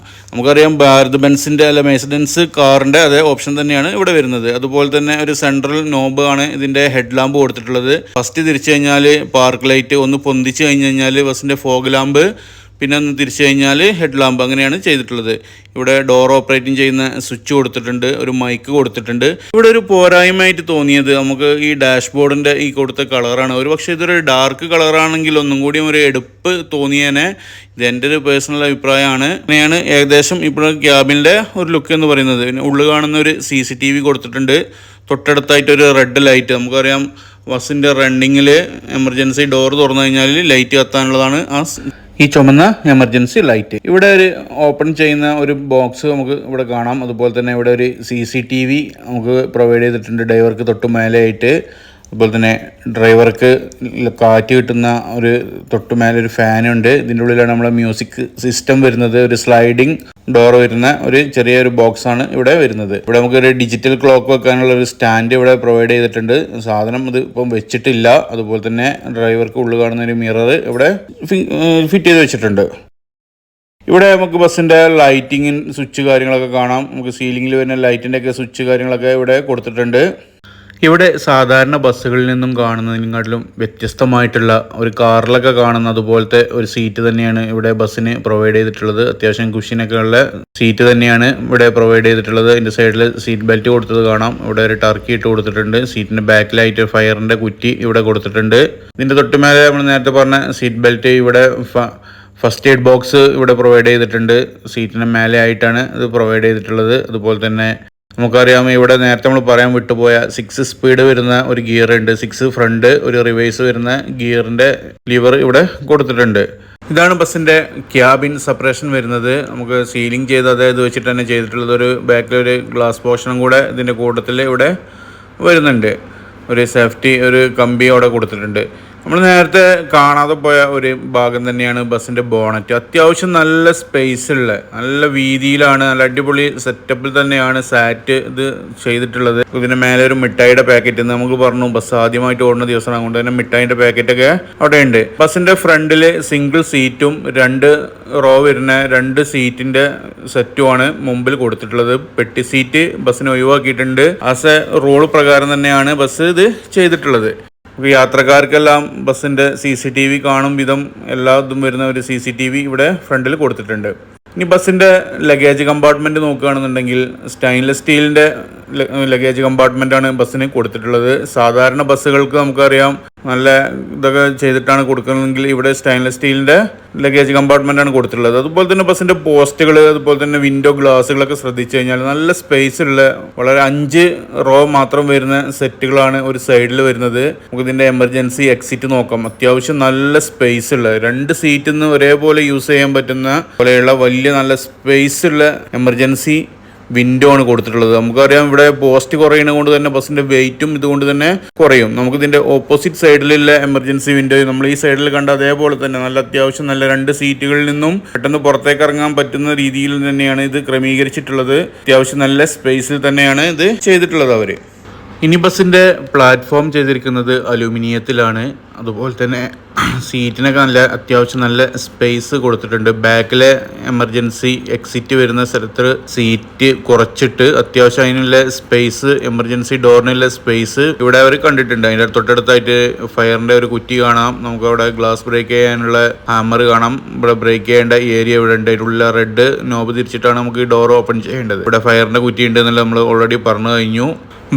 നമുക്കറിയാം ഭാരത് ബെൻസിന്റെ മെഴ്സിഡൻസ് കാറിന്റെ അതേ ഓപ്ഷൻ തന്നെയാണ് ഇവിടെ വരുന്നത്. അതുപോലെ തന്നെ ഒരു സെൻട്രൽ നോബ് ആണ് ഇതിന്റെ ഹെഡ് ലാമ്പ് കൊടുത്തിട്ടുള്ളത്. ഫസ്റ്റ് തിരിച്ചു കഴിഞ്ഞാൽ പാർക്ക് ലൈറ്റ്, ഒന്ന് പൊന്തിച്ച് കഴിഞ്ഞ് കഴിഞ്ഞാൽ ബസ്സിന്റെ ഫോഗ് ലാമ്പ്, പിന്നെ ഒന്ന് തിരിച്ചു കഴിഞ്ഞാൽ ഹെഡ് ലാമ്പ്, അങ്ങനെയാണ് ചെയ്തിട്ടുള്ളത്. ഇവിടെ ഡോർ ഓപ്പറേറ്റിംഗ് ചെയ്യുന്ന സ്വിച്ച് കൊടുത്തിട്ടുണ്ട്, ഒരു മൈക്ക് കൊടുത്തിട്ടുണ്ട്. ഇവിടെ ഒരു പോരായ്മയായിട്ട് തോന്നിയത് നമുക്ക് ഈ ഡാഷ്ബോർഡിൻ്റെ ഈ കൊടുത്ത കളറാണ്. ഒരു പക്ഷേ ഇതൊരു ഡാർക്ക് കളറാണെങ്കിൽ ഒന്നും കൂടി ഒരു എടുപ്പ് തോന്നിയേനെ. ഇത് എൻ്റെ ഒരു പേഴ്സണൽ അഭിപ്രായമാണ്. അങ്ങനെയാണ് ഏകദേശം ഇപ്പോൾ ക്യാബിൻ്റെ ഒരു ലുക്ക് എന്ന് പറയുന്നത്. പിന്നെ ഉള്ളിൽ കാണുന്ന ഒരു CCTV കൊടുത്തിട്ടുണ്ട്. തൊട്ടടുത്തായിട്ടൊരു റെഡ് ലൈറ്റ്, നമുക്കറിയാം ബസ്സിൻ്റെ റണ്ണിങ്ങിൽ എമർജൻസി ഡോർ തുറന്നു കഴിഞ്ഞാൽ ലൈറ്റ് കത്താനുള്ളതാണ് ഈ ചുമന്ന എമർജൻസി ലൈറ്റ്. ഇവിടെ ഒരു ഓപ്പൺ ചെയ്യുന്ന ഒരു ബോക്സ് നമുക്ക് ഇവിടെ കാണാം. അതുപോലെ തന്നെ ഇവിടെ ഒരു CCTV നമുക്ക് പ്രൊവൈഡ് ചെയ്തിട്ടുണ്ട് ഡ്രൈവർക്ക് തൊട്ട് മേലെയായിട്ട്. അതുപോലെ തന്നെ ഡ്രൈവർക്ക് കാറ്റ് കിട്ടുന്ന ഒരു തൊട്ട് മേലെ ഒരു ഫാനുണ്ട്. ഇതിൻ്റെ ഉള്ളിലാണ് നമ്മളെ മ്യൂസിക് സിസ്റ്റം വരുന്നത്. ഒരു സ്ലൈഡിങ് ഡോർ വരുന്ന ഒരു ചെറിയൊരു ബോക്സ് ആണ് ഇവിടെ വരുന്നത്. ഇവിടെ നമുക്കൊരു ഡിജിറ്റൽ ക്ലോക്ക് വെക്കാനുള്ള ഒരു സ്റ്റാൻഡ് ഇവിടെ പ്രൊവൈഡ് ചെയ്തിട്ടുണ്ട്. സാധനം ഇത് ഇപ്പം വെച്ചിട്ടില്ല. അതുപോലെ തന്നെ ഡ്രൈവർക്ക് ഉള്ളിൽ കാണുന്ന ഒരു മിറർ ഇവിടെ ഫിറ്റ് ചെയ്ത് വെച്ചിട്ടുണ്ട്. ഇവിടെ നമുക്ക് ബസ്സിൻ്റെ ലൈറ്റിങ് സ്വിച്ച് കാര്യങ്ങളൊക്കെ കാണാം. നമുക്ക് സീലിംഗിൽ വരുന്ന ലൈറ്റിൻ്റെ ഒക്കെ സ്വിച്ച് കാര്യങ്ങളൊക്കെ ഇവിടെ കൊടുത്തിട്ടുണ്ട്. ഇവിടെ സാധാരണ ബസ്സുകളിൽ നിന്നും കാണുന്നതിനെക്കാട്ടിലും വ്യത്യസ്തമായിട്ടുള്ള ഒരു കാറിലൊക്കെ കാണുന്ന അതുപോലത്തെ ഒരു സീറ്റ് തന്നെയാണ് ഇവിടെ ബസ്സിന് പ്രൊവൈഡ് ചെയ്തിട്ടുള്ളത്. അത്യാവശ്യം കുഷ്യനൊക്കെ ഉള്ള സീറ്റ് തന്നെയാണ് ഇവിടെ പ്രൊവൈഡ് ചെയ്തിട്ടുള്ളത്. ഇതിൻ്റെ സൈഡിൽ സീറ്റ് ബെൽറ്റ് കൊടുത്തത് കാണാം. ഇവിടെ ഒരു ടർക്കി ഇട്ട് കൊടുത്തിട്ടുണ്ട്. സീറ്റിൻ്റെ ബാക്കിലായിട്ട് ഫയറിൻ്റെ കുറ്റി ഇവിടെ കൊടുത്തിട്ടുണ്ട്. ഇതിൻ്റെ തൊട്ടുമേലെ നമ്മൾ നേരത്തെ പറഞ്ഞ സീറ്റ് ബെൽറ്റ് ഇവിടെ ഫസ്റ്റ് എയ്ഡ് ബോക്സ് ഇവിടെ പ്രൊവൈഡ് ചെയ്തിട്ടുണ്ട്. സീറ്റിന് മേലെ ആയിട്ടാണ് ഇത് പ്രൊവൈഡ് ചെയ്തിട്ടുള്ളത്. അതുപോലെ തന്നെ നമുക്കറിയാം ഇവിടെ നേരത്തെ നമ്മൾ പറയാൻ വിട്ടുപോയ 6 സ്പീഡ് വരുന്ന ഒരു ഗിയർ ഉണ്ട്. 6 ഫ്രണ്ട് ഒരു റിവേഴ്സ് വരുന്ന ഗിയറിൻ്റെ ലിവർ ഇവിടെ കൊടുത്തിട്ടുണ്ട്. ഇതാണ് ബസ്സിൻ്റെ ക്യാബിൻ സെപ്പറേഷൻ വരുന്നത്. നമുക്ക് സീലിംഗ് ചെയ്ത് അതായത് വെച്ചിട്ട് തന്നെ ചെയ്തിട്ടുള്ളത്. ഒരു ബാക്കിലൊരു ഗ്ലാസ് പോർഷനും കൂടെ ഇതിൻ്റെ കൂട്ടത്തിൽ ഇവിടെ വരുന്നുണ്ട്. ഒരു സേഫ്റ്റി ഒരു കമ്പി അവിടെ കൊടുത്തിട്ടുണ്ട്. നമ്മൾ നേരത്തെ കാണാതെ പോയ ഒരു ഭാഗം തന്നെയാണ് ബസ്സിൻ്റെ ബോണറ്റ്. അത്യാവശ്യം നല്ല സ്പേസ് ഉള്ള നല്ല വീതിയിലാണ്, നല്ല അടിപൊളി സെറ്റപ്പിൽ തന്നെയാണ് സാറ്റ് ഇത് ചെയ്തിട്ടുള്ളത്. ഇതിൻ്റെ മേലെ ഒരു മിഠായിയുടെ പാക്കറ്റ് നമുക്ക് പറഞ്ഞു ബസ് ആദ്യമായിട്ട് ഓടുന്ന ദിവസമാണ്, അതുകൊണ്ട് തന്നെ മിഠായിൻ്റെ പാക്കറ്റൊക്കെ അവിടെ ഉണ്ട്. ബസ്സിൻ്റെ ഫ്രണ്ടിൽ സിംഗിൾ സീറ്റും 2 റോ വരുന്ന 2 സീറ്റിൻ്റെ സെറ്റുമാണ് മുമ്പിൽ കൊടുത്തിട്ടുള്ളത്. പെട്ടി സീറ്റ് ബസ്സിന് ഒഴിവാക്കിയിട്ടുണ്ട്. ആസ് എ റൂൾ പ്രകാരം തന്നെയാണ് ബസ് ഇത് ചെയ്തിട്ടുള്ളത്. യാത്രക്കാർക്കെല്ലാം ബസ്സിൻ്റെ CCTV കാണും വിധം എല്ലാ ഇതും വരുന്ന ഒരു CCTV ഇവിടെ ഫ്രണ്ടിൽ കൊടുത്തിട്ടുണ്ട്. ഇനി ബസ്സിൻ്റെ ലഗേജ് കമ്പാർട്ട്മെൻറ്റ് നോക്കുകയാണെന്നുണ്ടെങ്കിൽ സ്റ്റെയിൻലെസ് സ്റ്റീലിൻ്റെ ലഗേജ് കമ്പാർട്ട്മെൻറ്റാണ് ബസ്സിന് കൊടുത്തിട്ടുള്ളത്. സാധാരണ ബസ്സുകൾക്ക് നമുക്കറിയാം നല്ല ഇതൊക്കെ ചെയ്തിട്ടാണ് കൊടുക്കുന്നതെങ്കിൽ ഇവിടെ സ്റ്റെയിൻലെസ് സ്റ്റീലിൻ്റെ ലഗേജ് കമ്പാർട്ട്മെൻറ്റാണ് കൊടുത്തിട്ടുള്ളത്. അതുപോലെ തന്നെ ബസ്സിൻ്റെ പോസ്റ്റുകൾ അതുപോലെ തന്നെ വിൻഡോ ഗ്ലാസ്സുകളൊക്കെ ശ്രദ്ധിച്ചു കഴിഞ്ഞാൽ നല്ല സ്പേസ് ഉള്ള വളരെ 5 റോ മാത്രം വരുന്ന സെറ്റുകളാണ് ഒരു സൈഡിൽ വരുന്നത്. നമുക്ക് ഇതിൻ്റെ എമർജൻസി എക്സിറ്റ് നോക്കാം. അത്യാവശ്യം നല്ല സ്പേസ് ഉള്ള 2 സീറ്റിൽ നിന്ന് ഒരേപോലെ യൂസ് ചെയ്യാൻ പറ്റുന്ന പോലെയുള്ള വലിയ നല്ല സ്പേസ് ഉള്ള എമർജൻസി വിൻഡോ ആണ് കൊടുത്തിട്ടുള്ളത്. നമുക്കറിയാം ഇവിടെ പോസ്റ്റ് കുറയുന്നത് കൊണ്ട് തന്നെ ബസ്സിൻ്റെ വെയിറ്റും ഇതുകൊണ്ട് തന്നെ കുറയും. നമുക്കിതിൻ്റെ ഓപ്പോസിറ്റ് സൈഡിലുള്ള എമർജൻസി വിൻഡോ നമ്മൾ ഈ സൈഡിൽ കണ്ട അതേപോലെ തന്നെ നല്ല അത്യാവശ്യം നല്ല 2 സീറ്റുകളിൽ നിന്നും പെട്ടെന്ന് പുറത്തേക്ക് ഇറങ്ങാൻ പറ്റുന്ന രീതിയിൽ തന്നെയാണ് ഇത് ക്രമീകരിച്ചിട്ടുള്ളത്. അത്യാവശ്യം നല്ല സ്പേസിൽ തന്നെയാണ് ഇത് ചെയ്തിട്ടുള്ളത് അവർ. ഇനി ബസ്സിൻ്റെ പ്ലാറ്റ്ഫോം ചെയ്തിരിക്കുന്നത് അലൂമിനിയത്തിലാണ്. അതുപോലെ തന്നെ സീറ്റിനൊക്കെ നല്ല അത്യാവശ്യം നല്ല സ്പേസ് കൊടുത്തിട്ടുണ്ട്. ബാക്കിലെ എമർജൻസി എക്സിറ്റ് വരുന്ന സ്ഥലത്ത് സീറ്റ് കുറച്ചിട്ട് അത്യാവശ്യം അതിനുള്ള സ്പേസ് എമർജൻസി ഡോറിനുള്ള സ്പേസ് ഇവിടെ അവർ കണ്ടിട്ടുണ്ട്. അതിൻ്റെ തൊട്ടടുത്തായിട്ട് ഫയറിൻ്റെ ഒരു കുറ്റി കാണാം. നമുക്ക് അവിടെ ഗ്ലാസ് ബ്രേക്ക് ചെയ്യാനുള്ള ഹാമർ കാണാം. ഇവിടെ ബ്രേക്ക് ചെയ്യേണ്ട ഏരിയ ഇവിടെ ഉണ്ട്. അതിലുള്ള റെഡ് നോബ് തിരിച്ചിട്ടാണ് നമുക്ക് ഈ ഡോർ ഓപ്പൺ ചെയ്യേണ്ടത്. ഇവിടെ ഫയറിൻ്റെ കുറ്റി ഉണ്ട് എന്നുള്ളത് നമ്മൾ ഓൾറെഡി പറഞ്ഞു കഴിഞ്ഞു.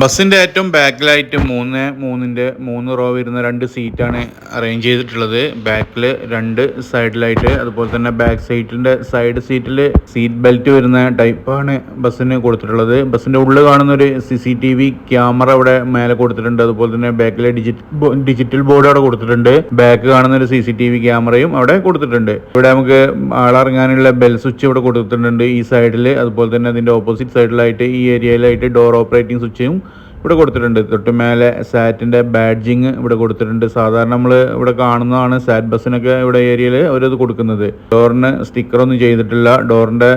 ബസ്സിൻ്റെ ഏറ്റവും ബാക്കിലായിട്ട് 3 റോ വരുന്ന 2 സീറ്റാണ് അറേഞ്ച് ചെയ്തിട്ടുള്ളത്. ബാക്കിൽ 2 സൈഡിലായിട്ട് അതുപോലെ തന്നെ ബാക്ക് സീറ്റിൻ്റെ സൈഡ് സീറ്റിൽ സീറ്റ് ബെൽറ്റ് വരുന്ന ടൈപ്പാണ് ബസ്സിന് കൊടുത്തിട്ടുള്ളത്. ബസ്സിൻ്റെ ഉള്ളിൽ കാണുന്ന ഒരു CCTV ക്യാമറ അവിടെ മേലെ കൊടുത്തിട്ടുണ്ട്. അതുപോലെ തന്നെ ബാക്കിലെ ഡിജിറ്റൽ ബോർഡ് അവിടെ കൊടുത്തിട്ടുണ്ട്. ബാക്ക് കാണുന്ന ഒരു CCTV ക്യാമറയും അവിടെ കൊടുത്തിട്ടുണ്ട്. ഇവിടെ നമുക്ക് ആളിറങ്ങാനുള്ള ബെൽ സ്വിച്ച് ഇവിടെ കൊടുത്തിട്ടുണ്ട് ഈ സൈഡിൽ. അതുപോലെ തന്നെ അതിൻ്റെ ഓപ്പോസിറ്റ് സൈഡിലായിട്ട് ഈ ഏരിയയിലായിട്ട് ഡോർ ഓപ്പറേറ്റിംഗ് സ്വിച്ചും ഇവിടെ കൊടുത്തിട്ടുണ്ട്. തൊട്ട് മേലെ സാറ്റിൻ്റെ ബാഡ്ജിങ് ഇവിടെ കൊടുത്തിട്ടുണ്ട്. സാധാരണ നമ്മൾ ഇവിടെ കാണുന്നതാണ് സാറ്റ് ബസ്സിനൊക്കെ ഇവിടെ ഏരിയയിൽ അവരത് കൊടുക്കുന്നത്. ഡോറിന് സ്റ്റിക്കറൊന്നും ചെയ്തിട്ടില്ല. ഡോറിൻ്റെ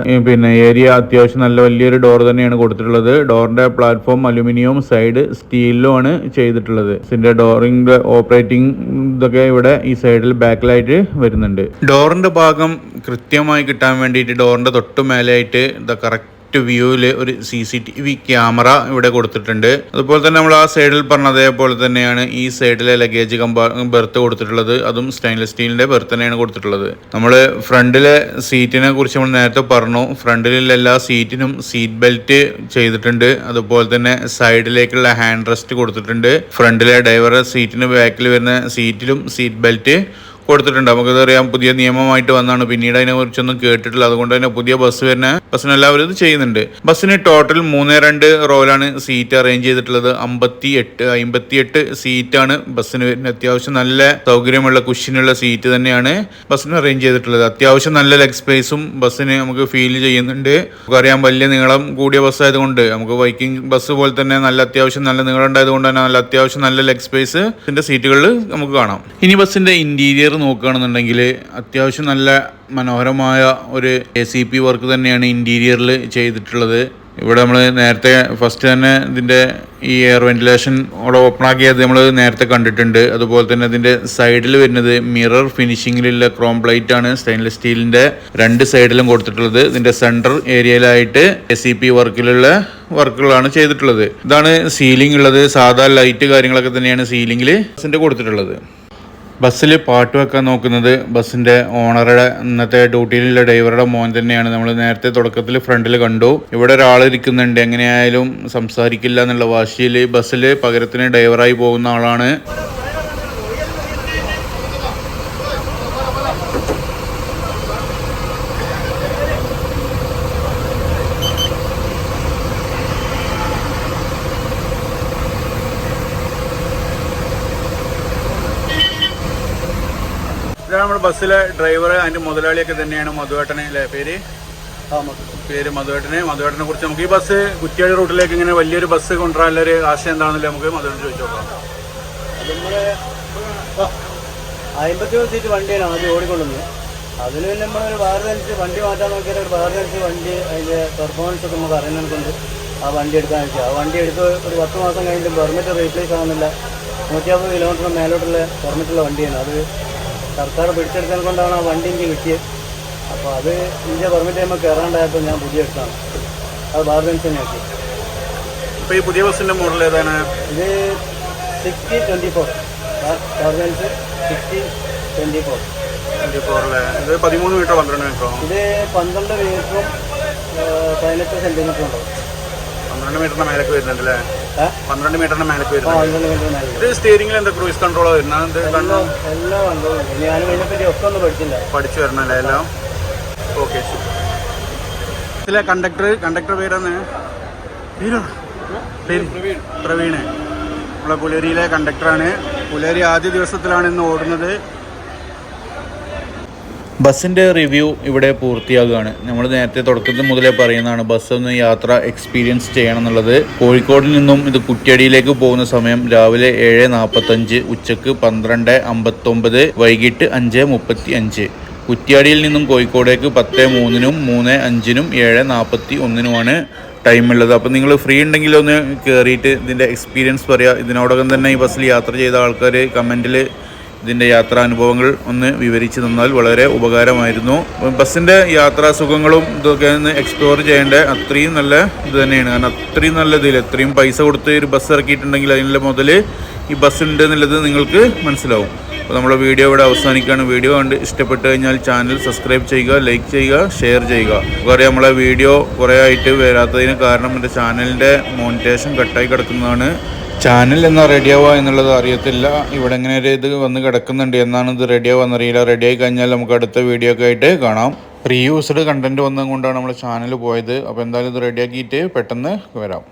ഏരിയ അത്യാവശ്യം നല്ല വലിയൊരു ഡോർ തന്നെയാണ് കൊടുത്തിട്ടുള്ളത്. ഡോറിൻ്റെ പ്ലാറ്റ്ഫോം അലുമിനിയം സൈഡ് സ്റ്റീലിലുമാണ് ചെയ്തിട്ടുള്ളത്. ഇതിൻ്റെ ഡോറിൻ്റെ ഓപ്പറേറ്റിംഗ് ഇതൊക്കെ ഇവിടെ ഈ സൈഡിൽ ബാക്കിലായിട്ട് വരുന്നുണ്ട്. ഡോറിൻ്റെ ഭാഗം കൃത്യമായി കിട്ടാൻ വേണ്ടിയിട്ട് ഡോറിൻ്റെ തൊട്ട് മേലെയായിട്ട് കറക്റ്റ് വ്യൂവിൽ ഒരു CCTV ക്യാമറ ഇവിടെ കൊടുത്തിട്ടുണ്ട്. അതുപോലെ തന്നെ നമ്മൾ ആ സൈഡിൽ പറഞ്ഞ അതേപോലെ തന്നെയാണ് ഈ സൈഡിലെ ലഗേജ് ബെർത്ത് കൊടുത്തിട്ടുള്ളത്. അതും സ്റ്റെയിൻലെസ് സ്റ്റീലിൻ്റെ ബെർത്ത് തന്നെയാണ് കൊടുത്തിട്ടുള്ളത്. നമ്മൾ ഫ്രണ്ടിലെ സീറ്റിനെ കുറിച്ച് നമ്മൾ നേരത്തെ പറഞ്ഞു. ഫ്രണ്ടിലുള്ള എല്ലാ സീറ്റിനും സീറ്റ് ബെൽറ്റ് ചെയ്തിട്ടുണ്ട്. അതുപോലെ തന്നെ സൈഡിലേക്കുള്ള ഹാൻഡ് റെസ്റ്റ് കൊടുത്തിട്ടുണ്ട്. ഫ്രണ്ടിലെ ഡ്രൈവറുടെ സീറ്റിന് ബാക്കിൽ വരുന്ന സീറ്റിലും സീറ്റ് ബെൽറ്റ് കൊടുത്തിട്ടുണ്ട്. നമുക്കതറിയാം പുതിയ നിയമമായിട്ട് വന്നാണ്. പിന്നീട് അതിനെക്കുറിച്ചൊന്നും കേട്ടിട്ടില്ല. അതുകൊണ്ട് തന്നെ പുതിയ ബസ്സിനെല്ലാവരും ഇത് ചെയ്യുന്നുണ്ട്. ബസ്സിന് ടോട്ടൽ 3-2 റോയിലാണ് സീറ്റ് അറേഞ്ച് ചെയ്തിട്ടുള്ളത്. 58 സീറ്റാണ് ബസ്സിന് വരുന്നത്. അത്യാവശ്യം നല്ല സൗകര്യമുള്ള കുഷ്യനുള്ള സീറ്റ് തന്നെയാണ് ബസ്സിന് അറേഞ്ച് ചെയ്തിട്ടുള്ളത്. അത്യാവശ്യം നല്ല ലെഗ് സ്പേസും ബസ്സിന് നമുക്ക് ഫീൽ ചെയ്യുന്നുണ്ട്. നമുക്കറിയാം വലിയ നീളം കൂടിയ ബസ്സായതുകൊണ്ട് നമുക്ക് വൈക്കിംഗ് ബസ് പോലെ തന്നെ നല്ല അത്യാവശ്യം നല്ല നീളം ഉണ്ടായതുകൊണ്ട് തന്നെ നല്ല അത്യാവശ്യം നല്ല ലെഗ് സ്പേസ് ഇതിൻ്റെ സീറ്റുകളിൽ നമുക്ക് കാണാം. ഇനി ബസ്സിൻ്റെ ഇൻറ്റീരിയർ നോക്കുകയാണെന്നുണ്ടെങ്കിൽ അത്യാവശ്യം നല്ല മനോഹരമായ ഒരു ACP വർക്ക് തന്നെയാണ് ഇൻറ്റീരിയറിൽ ചെയ്തിട്ടുള്ളത്. ഇവിടെ നമ്മൾ നേരത്തെ ഫസ്റ്റ് തന്നെ ഇതിൻ്റെ ഈ എയർ വെന്റിലേഷൻ അവിടെ ഓപ്പൺ ആക്കിയത് നമ്മൾ നേരത്തെ കണ്ടിട്ടുണ്ട്. അതുപോലെ തന്നെ ഇതിൻ്റെ സൈഡിൽ വരുന്നത് മിറർ ഫിനിഷിങ്ങിലുള്ള ക്രോം പ്ലേറ്റ് ആണ്, സ്റ്റെയിൻലെസ് സ്റ്റീലിൻ്റെ രണ്ട് സൈഡിലും കൊടുത്തിട്ടുള്ളത്. ഇതിൻ്റെ സെൻറ്റർ ഏരിയയിലായിട്ട് SEP വർക്കിലുള്ള വർക്കുകളാണ് ചെയ്തിട്ടുള്ളത്. ഇതാണ് സീലിംഗ് ഉള്ളത്. സാധാ ലൈറ്റ് കാര്യങ്ങളൊക്കെ തന്നെയാണ് സീലിംഗിൽ ബസ്സിൻ്റെ കൊടുത്തിട്ടുള്ളത്. ബസ്സിൽ പാട്ട് വെക്കാൻ നോക്കുന്നത് ബസ്സിൻ്റെ ഓണറുടെ ഇന്നത്തെ ഡ്യൂട്ടിയിലുള്ള ഡ്രൈവറുടെ മോൻ തന്നെയാണ്. നമ്മൾ നേരത്തെ തുടക്കത്തിൽ ഫ്രണ്ടിൽ കണ്ടു. ഇവിടെ ഒരാൾ ഇരിക്കുന്നുണ്ട്, എങ്ങനെയായാലും സംസാരിക്കില്ല എന്നുള്ള വാശിയിൽ ബസ്സിൽ പകരത്തിന് ഡ്രൈവറായി പോകുന്ന ആളാണ്. നമ്മുടെ ബസ്സിലെ ഡ്രൈവർ അതിന്റെ മുതലാളിയൊക്കെ തന്നെയാണ് മധുവേട്ടനെ അല്ലേ പേര്? മധുവേട്ടനെ കുറിച്ച് നമുക്ക് ഈ ബസ് കുറ്റ്യാടി റൂട്ടിലേക്ക് ഇങ്ങനെ വലിയൊരു ബസ് കൊണ്ടുവരാനുള്ളൊരു ആശയം എന്താണെന്നല്ലേ നമുക്ക് മധുവേട്ടൻ ചോദിച്ചു നോക്കാം. നമ്മള് 51 സീറ്റ് വണ്ടിയാണ് ആദ്യം ഓടിക്കൊള്ളുന്നത്. അതിന് പിന്നെ നമ്മളൊരു വേറെ വണ്ടി മാറ്റാൻ നോക്കിയാൽ ഒരു വേറെ വണ്ടി അതിന്റെ പെർഫോമൻസ് ഒക്കെ നമുക്ക് അറിയുന്നത് കൊണ്ട് ആ വണ്ടി എടുക്കാന്ന് വെച്ചാൽ ആ വണ്ടി എടുത്ത് ഒരു 10 മാസം കഴിഞ്ഞിട്ട് പെർമിറ്റ് റീപ്ലേസ് ആവുന്നില്ല. 150 കിലോമീറ്റർ മേലോട്ടുള്ള പെർമിറ്റുള്ള വണ്ടിയാണ്. അത് സർക്കാർ പിടിച്ചെടുത്തത് കൊണ്ടാണ് ആ വണ്ടി എനിക്ക് കിട്ടിയത്. അപ്പോൾ അത് ഇന്ത്യ പെർമിറ്റ് ചെയ്യുമ്പോൾ കയറാണ്ടായപ്പോൾ ഞാൻ പുതിയ എടുത്താണ്. അത് ബാർഗൻസ് തന്നെയാക്കി. ഇപ്പോൾ ഈ പുതിയ ബസ്സിൻ്റെ മോഡൽ ഏതാണ്? ഇത് 6024 ബാർഗൻസ് 6024. ഇത് 13 മീറ്റർ 12 മീറ്ററോ? ഇത് 12 മീറ്ററും 18 സെൻറ്റിമീറ്ററും ഉണ്ടാവും. 12 മീറ്ററിന്റെ മേലേക്ക് വരുന്നുണ്ട് അല്ലേ? 12 മീറ്ററിന്റെ മേലേക്ക് വരുന്നുണ്ട്. 12 മീറ്റർ മേലേക്ക്. ഇത് സ്റ്റിയറിംഗിൽ എന്താ ക്രൂയിസ് കൺട്രോളോ വരുന്നത്? എല്ലാം കൺട്രോൾ. ഞാനും ഇതിനെപ്പറ്റി ഒക്കെ ഒന്ന് പഠിച്ചില്ല. പഠിച്ചു വരണല്ലേ എല്ലാം? ഓക്കെ. ഇതിലെ കണ്ടക്ടർ പേരാണ് പ്രവീണ്. നമ്മളെ പുലരിയിലെ കണ്ടക്ടറാണ്. പുലരി ആദ്യ ദിവസത്തിലാണ് ഇന്ന് ഓടുന്നത്. ബസ്സിൻ്റെ റിവ്യൂ ഇവിടെ പൂർത്തിയാകുകയാണ്. നമ്മൾ നേരത്തെ തുടക്കത്തിൽ മുതലേ പറയുന്നതാണ് ബസ്സൊന്ന് യാത്ര എക്സ്പീരിയൻസ് ചെയ്യണം എന്നുള്ളത്. കോഴിക്കോടിൽ നിന്നും ഇത് കുറ്റ്യാടിയിലേക്ക് പോകുന്ന സമയം രാവിലെ 7:45, ഉച്ചക്ക് 12:59, വൈകിട്ട് 5:35. കുറ്റ്യാടിയിൽ നിന്നും കോഴിക്കോടേക്ക് 10:03, 3:05, 7:41 ടൈമുള്ളത്. അപ്പോൾ നിങ്ങൾ ഫ്രീ ഉണ്ടെങ്കിൽ ഒന്ന് കയറിയിട്ട് ഇതിൻ്റെ എക്സ്പീരിയൻസ് പറയുക. ഇതിനോടകം തന്നെ ഈ ബസ്സിൽ യാത്ര ചെയ്ത ആൾക്കാർ കമൻറ്റിൽ ഇതിൻ്റെ യാത്രാനുഭവങ്ങൾ ഒന്ന് വിവരിച്ച് തന്നാൽ വളരെ ഉപകാരമായിരുന്നു. ബസ്സിൻ്റെ യാത്രാസുഖങ്ങളും ഇതൊക്കെ ഒന്ന് എക്സ്പ്ലോർ ചെയ്യേണ്ട അത്രയും നല്ല ഇത് തന്നെയാണ്. കാരണം അത്രയും നല്ല ഇതിൽ എത്രയും പൈസ കൊടുത്ത് ഒരു ബസ് ഇറക്കിയിട്ടുണ്ടെങ്കിൽ അതിനുള്ള മുതൽ ഈ ബസ് ഉണ്ട് എന്നുള്ളത് നിങ്ങൾക്ക് മനസ്സിലാവും. അപ്പോൾ നമ്മുടെ വീഡിയോ ഇവിടെ അവസാനിക്കുകയാണ്. വീഡിയോ കണ്ട് ഇഷ്ടപ്പെട്ട് കഴിഞ്ഞാൽ ചാനൽ സബ്സ്ക്രൈബ് ചെയ്യുക, ലൈക്ക് ചെയ്യുക, ഷെയർ ചെയ്യുക. നമുക്കറിയാം നമ്മളെ വീഡിയോ കുറേ ആയിട്ട് വരാത്തതിന് കാരണം എൻ്റെ ചാനലിൻ്റെ മോണിറ്റേഷൻ കട്ടായി കിടക്കുന്നതാണ്. ചാനൽ എന്നാ റെഡിയാവുക എന്നുള്ളത് അറിയത്തില്ല. ഇവിടെ എങ്ങനെ ഒരു ഇത് വന്ന് കിടക്കുന്നുണ്ട്, എന്നാണ് ഇത് റെഡിയാവുക എന്നറിയില്ല. റെഡിയായി കഴിഞ്ഞാൽ നമുക്ക് അടുത്ത വീഡിയോ ഒക്കെ ആയിട്ട് കാണാം. റീയൂസ്ഡ് കണ്ടൻറ്റ് വന്നതുകൊണ്ടാണ് നമ്മൾ ചാനൽ പോയത്. അപ്പോൾ എന്തായാലും ഇത് റെഡിയാക്കിയിട്ട് പെട്ടെന്ന് വരാം.